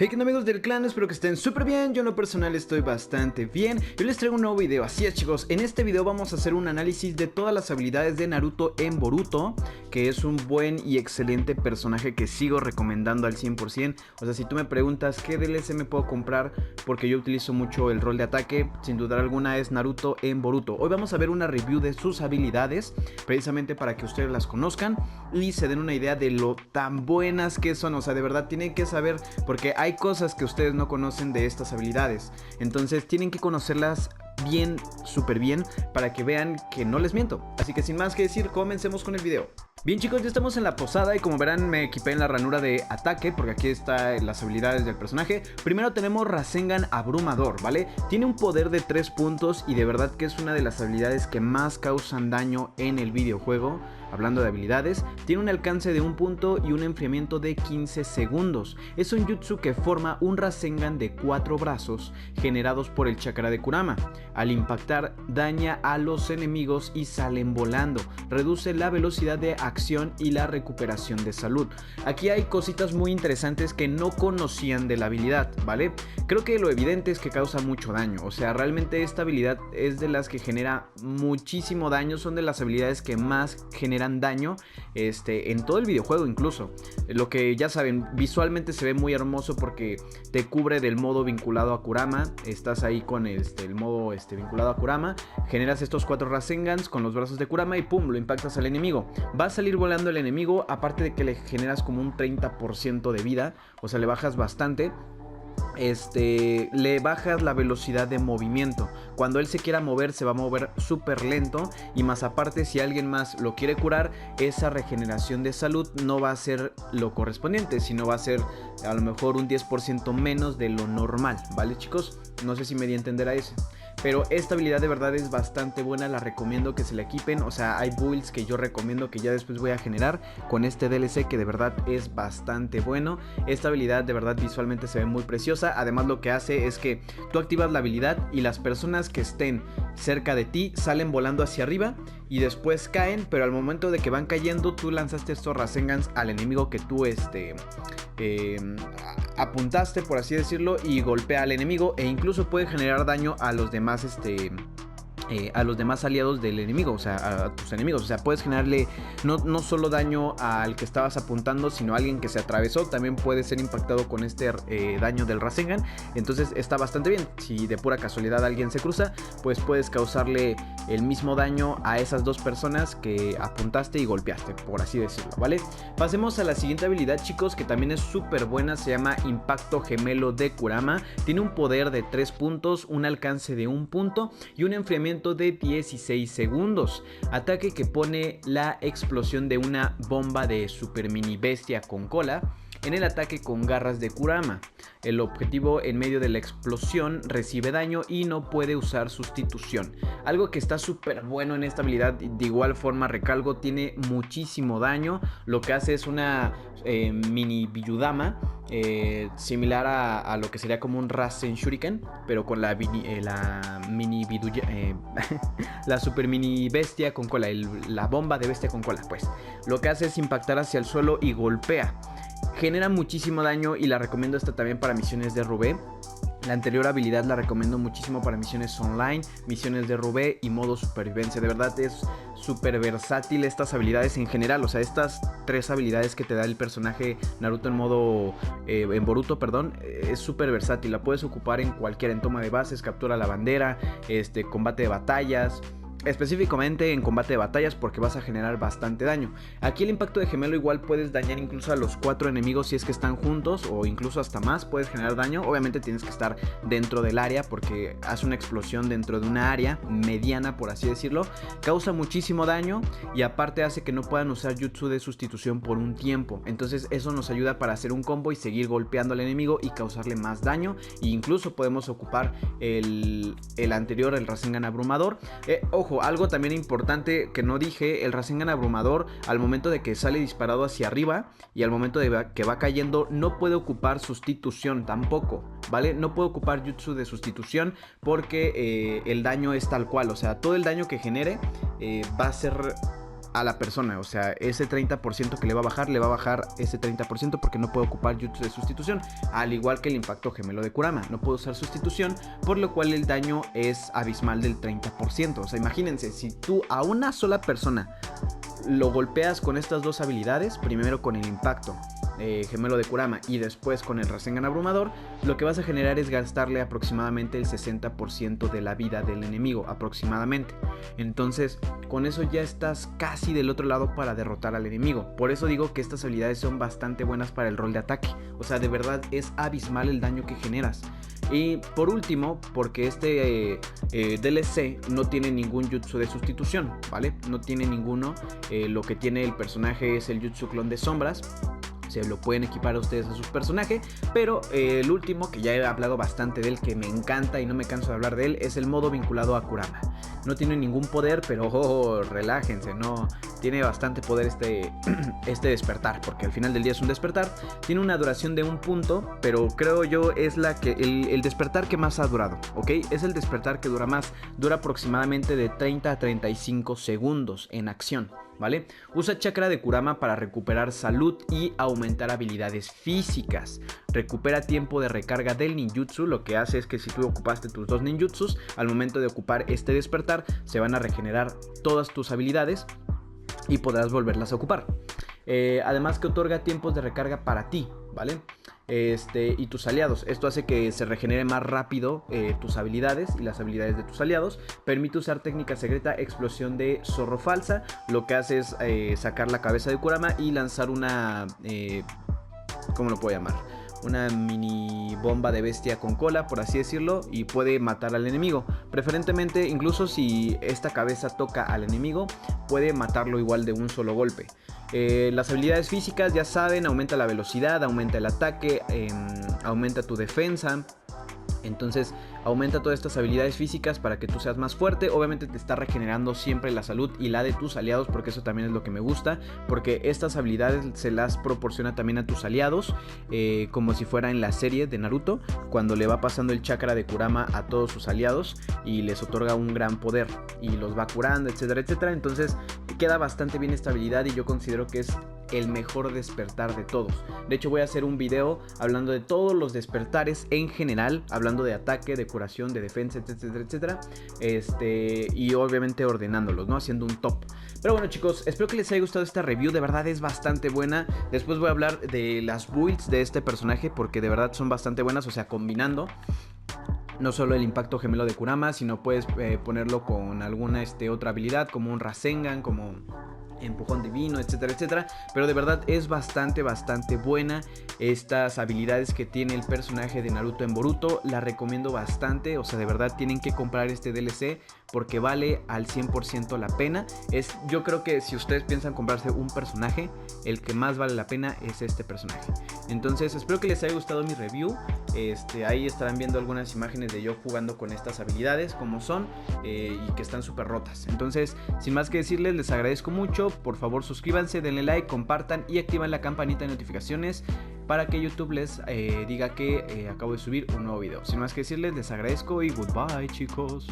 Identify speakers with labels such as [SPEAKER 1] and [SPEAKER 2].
[SPEAKER 1] Hey, ¿qué onda amigos del clan? Espero que estén súper bien. Yo en lo personal estoy bastante bien. Yo les traigo un nuevo video. Así es, chicos, en este video vamos a hacer un análisis de todas las habilidades de Naruto en Boruto, que es un buen y excelente personaje que sigo recomendando al 100%. O sea, si tú me preguntas qué DLC me puedo comprar, porque yo utilizo mucho el rol de ataque, sin duda alguna es Naruto en Boruto. Hoy vamos a ver una review de sus habilidades, precisamente para que ustedes las conozcan y se den una idea de lo tan buenas que son. O sea, de verdad tienen que saber, porque hay cosas que ustedes no conocen de estas habilidades, entonces tienen que conocerlas bien, súper bien, para que vean que no les miento. Así que sin más que decir, comencemos con el video. Bien, chicos, ya estamos en la posada y como verán me equipé en la ranura de ataque, porque aquí están las habilidades del personaje. Primero tenemos Rasengan Abrumador, ¿vale? Tiene un poder de 3 puntos y de verdad que es una de las habilidades que más causan daño en el videojuego. Hablando de habilidades, tiene un alcance de 1 punto y un enfriamiento de 15 segundos. Es un jutsu que forma un Rasengan de 4 brazos generados por el chakra de Kurama. Al impactar, daña a los enemigos y salen volando. Reduce la velocidad de acción y la recuperación de salud. Aquí hay cositas muy interesantes que no conocían de la habilidad, ¿vale? Creo que lo evidente es que causa mucho daño. O sea, realmente esta habilidad es de las que genera muchísimo daño. Son de las habilidades que más generan daño en todo el videojuego incluso. Lo que ya saben, visualmente se ve muy hermoso porque te cubre del modo vinculado a Kurama. Estás ahí con el modo vinculado a Kurama, generas estos 4 Rasengans con los brazos de Kurama y pum, lo impactas al enemigo. Va a salir volando el enemigo, aparte de que le generas como un 30% de vida, o sea, le bajas bastante. Le bajas la velocidad de movimiento. Cuando él se quiera mover, se va a mover súper lento. Y más aparte, si alguien más lo quiere curar, esa regeneración de salud no va a ser lo correspondiente, sino va a ser a lo mejor un 10% menos de lo normal, ¿vale, chicos? No sé si me di a entender a eso. Pero esta habilidad de verdad es bastante buena, la recomiendo que se la equipen. O sea, hay builds que yo recomiendo que ya después voy a generar con este DLC, que de verdad es bastante bueno. Esta habilidad de verdad visualmente se ve muy preciosa. Además, lo que hace es que tú activas la habilidad y las personas que estén cerca de ti salen volando hacia arriba y después caen, pero al momento de que van cayendo tú lanzaste estos Rasengans al enemigo que tú apuntaste, por así decirlo, y golpea al enemigo e incluso puede generar daño a los demás aliados del enemigo, o sea, a tus enemigos. O sea, puedes generarle no solo daño al que estabas apuntando, sino a alguien que se atravesó, también puede ser impactado con este daño del Rasengan. Entonces está bastante bien. Si de pura casualidad alguien se cruza, pues puedes causarle el mismo daño a esas dos personas que apuntaste y golpeaste, por así decirlo, ¿vale? Pasemos a la siguiente habilidad, chicos, que también es súper buena. Se llama Impacto Gemelo de Kurama. Tiene un poder de 3 puntos, un alcance de 1 punto y un enfriamiento de 16 segundos. Ataque que pone la explosión de una bomba de super mini bestia con cola en el ataque con garras de Kurama. El objetivo en medio de la explosión recibe daño y no puede usar sustitución. Algo que está súper bueno en esta habilidad, de igual forma recalco, tiene muchísimo daño. Lo que hace es una mini Biyudama, similar a lo que sería como un Rasen Shuriken, pero con la la super mini bestia con cola, la bomba de bestia con cola. Pues lo que hace es impactar hacia el suelo y golpea. Genera muchísimo daño y la recomiendo esta también para misiones de Rubé. La anterior habilidad la recomiendo muchísimo para misiones online, misiones de Rubé y modo supervivencia. De verdad es súper versátil estas habilidades en general. O sea, estas 3 habilidades que te da el personaje Naruto en Boruto, perdón, es súper versátil. La puedes ocupar en cualquiera, en toma de bases, captura la bandera, combate de batallas. Específicamente en combate de batallas, porque vas a generar bastante daño. Aquí el impacto de gemelo igual puedes dañar incluso a los 4 enemigos si es que están juntos, o incluso hasta más puedes generar daño. Obviamente tienes que estar dentro del área, porque hace una explosión dentro de una área mediana, por así decirlo. Causa muchísimo daño y aparte hace que no puedan usar jutsu de sustitución por un tiempo. Entonces eso nos ayuda para hacer un combo y seguir golpeando al enemigo y causarle más daño. E incluso podemos ocupar el anterior, el Rasengan Abrumador. Ojo, algo también importante que no dije: el Rasengan Abrumador, al momento de que sale disparado hacia arriba y al momento de que va cayendo, no puede ocupar sustitución tampoco, ¿vale? No puede ocupar jutsu de sustitución porque el daño es tal cual. O sea, todo el daño que genere va a ser a la persona. O sea, ese 30% que le va a bajar ese 30% porque no puede ocupar jutsu de sustitución. Al igual que el impacto gemelo de Kurama, no puede usar sustitución, por lo cual el daño es abismal del 30%. O sea, imagínense, si tú a una sola persona lo golpeas con estas dos habilidades, primero con el impacto gemelo de Kurama y después con el Rasengan abrumador, lo que vas a generar es gastarle aproximadamente el 60% de la vida del enemigo, aproximadamente. Entonces, con eso ya estás casi del otro lado para derrotar al enemigo. Por eso digo que estas habilidades son bastante buenas para el rol de ataque. O sea, de verdad es abismal el daño que generas. Y por último, porque este DLC no tiene ningún jutsu de sustitución, ¿vale? No tiene ninguno. Lo que tiene el personaje es el jutsu clon de sombras. Se lo pueden equipar a ustedes a sus personajes. Pero el último, que ya he hablado bastante de él, que me encanta y no me canso de hablar de él, es el modo vinculado a Kurama. No tiene ningún poder, pero relájense, no tiene bastante poder este despertar, porque al final del día es un despertar. Tiene una duración de 1 punto, pero creo yo es el despertar que más ha durado, ¿ok? Es el despertar que dura más, dura aproximadamente de 30 a 35 segundos en acción, ¿vale? Usa chakra de Kurama para recuperar salud y aumentar habilidades físicas. Recupera tiempo de recarga del ninjutsu. Lo que hace es que si tú ocupaste tus 2 ninjutsus, al momento de ocupar este despertar, se van a regenerar todas tus habilidades y podrás volverlas a ocupar. Además que otorga tiempos de recarga para ti, ¿vale? Y tus aliados. Esto hace que se regenere más rápido tus habilidades y las habilidades de tus aliados. Permite usar técnica secreta explosión de zorro falsa. Lo que hace es sacar la cabeza de Kurama y lanzar una... ¿cómo lo puedo llamar? Una mini bomba de bestia con cola, por así decirlo, y puede matar al enemigo. Preferentemente, incluso si esta cabeza toca al enemigo, puede matarlo igual de un solo golpe. Las habilidades físicas, ya saben, aumenta la velocidad, aumenta el ataque, aumenta tu defensa. Entonces aumenta todas estas habilidades físicas para que tú seas más fuerte. Obviamente te está regenerando siempre la salud y la de tus aliados, porque eso también es lo que me gusta, porque estas habilidades se las proporciona también a tus aliados, como si fuera en la serie de Naruto, cuando le va pasando el chakra de Kurama a todos sus aliados y les otorga un gran poder y los va curando, etcétera, etcétera. Entonces queda bastante bien esta habilidad y yo considero que es el mejor despertar de todos. De hecho, voy a hacer un video hablando de todos los despertares en general, hablando de ataque, de curación, de defensa, etcétera, etcétera. Y obviamente ordenándolos, ¿no? Haciendo un top. Pero bueno, chicos, espero que les haya gustado esta review. De verdad es bastante buena. Después voy a hablar de las builds de este personaje, porque de verdad son bastante buenas. O sea, combinando no solo el impacto gemelo de Kurama, sino puedes ponerlo con alguna otra habilidad, como un Rasengan, como empujón divino, etcétera, etcétera. Pero de verdad es bastante buena estas habilidades que tiene el personaje de Naruto en Boruto. La recomiendo bastante. O sea, de verdad tienen que comprar este DLC porque vale al 100% la pena. Yo creo que si ustedes piensan comprarse un personaje, el que más vale la pena es este personaje. Entonces espero que les haya gustado mi review. Ahí estarán viendo algunas imágenes de yo jugando con estas habilidades, como son, y que están súper rotas. Entonces, sin más que decirles, les agradezco mucho. Por favor, suscríbanse, denle like, compartan y activen la campanita de notificaciones para que YouTube les diga que acabo de subir un nuevo video. Sin más que decirles, les agradezco y goodbye, chicos.